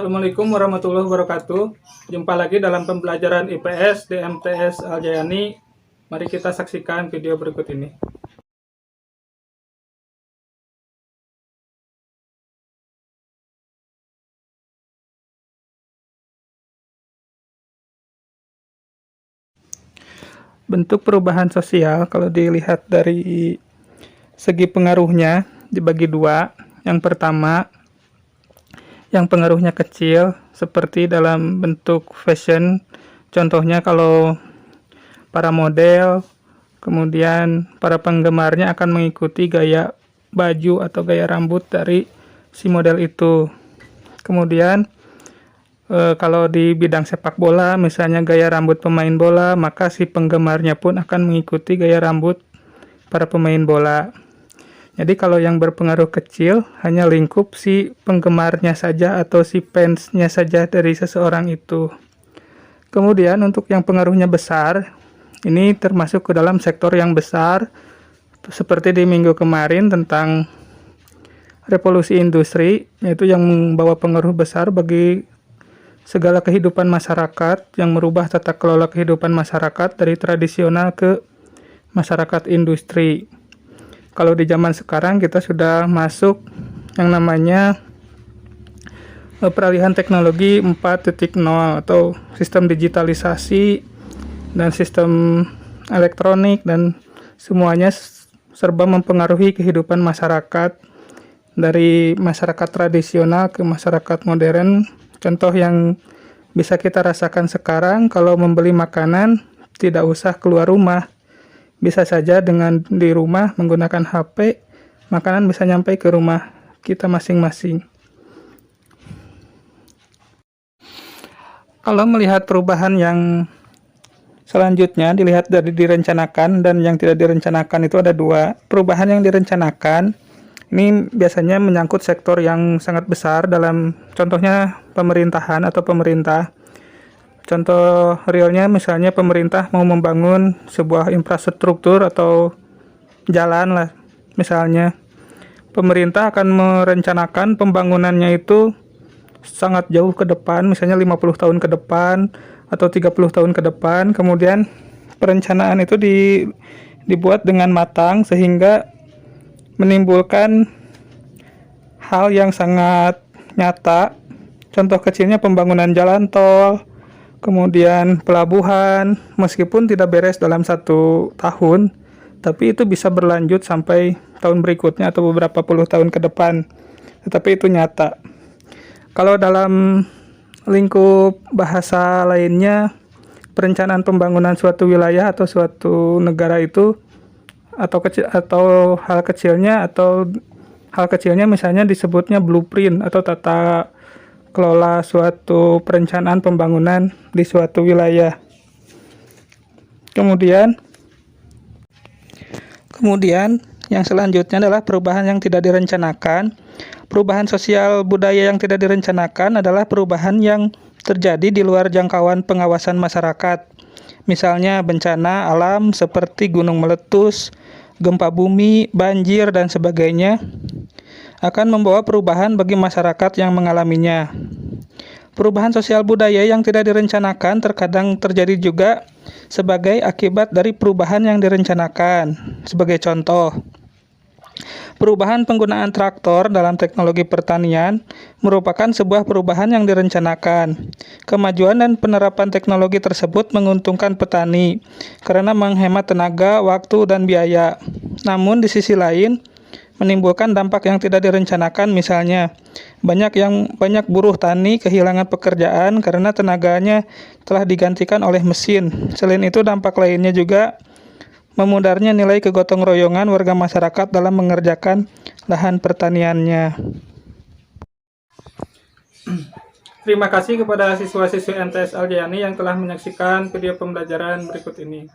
Assalamualaikum warahmatullahi wabarakatuh. Jumpa lagi dalam pembelajaran IPS di MTS Aljayani. Mari kita saksikan video berikut ini. Bentuk perubahan sosial kalau dilihat dari segi pengaruhnya dibagi dua. Yang pertama, yang pengaruhnya kecil seperti dalam bentuk fashion. Contohnya kalau para model, kemudian para penggemarnya akan mengikuti gaya baju atau gaya rambut dari si model itu. Kemudian kalau di bidang sepak bola, misalnya gaya rambut pemain bola, maka si penggemarnya pun akan mengikuti gaya rambut para pemain bola. Jadi kalau yang berpengaruh kecil hanya lingkup si penggemarnya saja atau si fansnya saja dari seseorang itu. Kemudian untuk yang pengaruhnya besar, ini termasuk ke dalam sektor yang besar, seperti di minggu kemarin tentang revolusi industri, yaitu yang membawa pengaruh besar bagi segala kehidupan masyarakat, yang merubah tata kelola kehidupan masyarakat dari tradisional ke masyarakat industri. Kalau di zaman sekarang kita sudah masuk yang namanya peralihan teknologi 4.0 atau sistem digitalisasi dan sistem elektronik, dan semuanya serba mempengaruhi kehidupan masyarakat dari masyarakat tradisional ke masyarakat modern. Contoh yang bisa kita rasakan sekarang, kalau membeli makanan tidak usah keluar rumah. Bisa saja dengan di rumah menggunakan HP, makanan bisa nyampe ke rumah kita masing-masing. Kalau melihat perubahan yang selanjutnya, dilihat dari direncanakan dan yang tidak direncanakan, itu ada dua. Perubahan yang direncanakan ini biasanya menyangkut sektor yang sangat besar dalam contohnya pemerintahan atau pemerintah. Contoh realnya misalnya pemerintah mau membangun sebuah infrastruktur atau jalan lah. Misalnya pemerintah akan merencanakan pembangunannya itu sangat jauh ke depan, misalnya 50 tahun ke depan atau 30 tahun ke depan. Kemudian perencanaan itu dibuat dengan matang sehingga menimbulkan hal yang sangat nyata. Contoh kecilnya pembangunan jalan tol, kemudian pelabuhan, meskipun tidak beres dalam 1 tahun, tapi itu bisa berlanjut sampai tahun berikutnya atau beberapa puluh tahun ke depan. Tetapi itu nyata. Kalau dalam lingkup bahasa lainnya, perencanaan pembangunan suatu wilayah atau suatu negara itu atau hal kecilnya misalnya disebutnya blueprint atau tata kelola suatu perencanaan pembangunan di suatu wilayah. Kemudian yang selanjutnya adalah perubahan yang tidak direncanakan. Perubahan sosial budaya yang tidak direncanakan adalah perubahan yang terjadi di luar jangkauan pengawasan masyarakat. Misalnya bencana alam seperti gunung meletus, gempa bumi, banjir, dan sebagainya akan membawa perubahan bagi masyarakat yang mengalaminya. Perubahan sosial budaya yang tidak direncanakan terkadang terjadi juga sebagai akibat dari perubahan yang direncanakan. Sebagai contoh, perubahan penggunaan traktor dalam teknologi pertanian merupakan sebuah perubahan yang direncanakan. Kemajuan dan penerapan teknologi tersebut menguntungkan petani karena menghemat tenaga, waktu, dan biaya. Namun di sisi lain, menimbulkan dampak yang tidak direncanakan, misalnya banyak buruh tani kehilangan pekerjaan karena tenaganya telah digantikan oleh mesin. Selain itu, dampak lainnya juga memudarnya nilai kegotong royongan warga masyarakat dalam mengerjakan lahan pertaniannya. Terima kasih kepada siswa-siswi MTS Aljayani yang telah menyaksikan video pembelajaran berikut ini.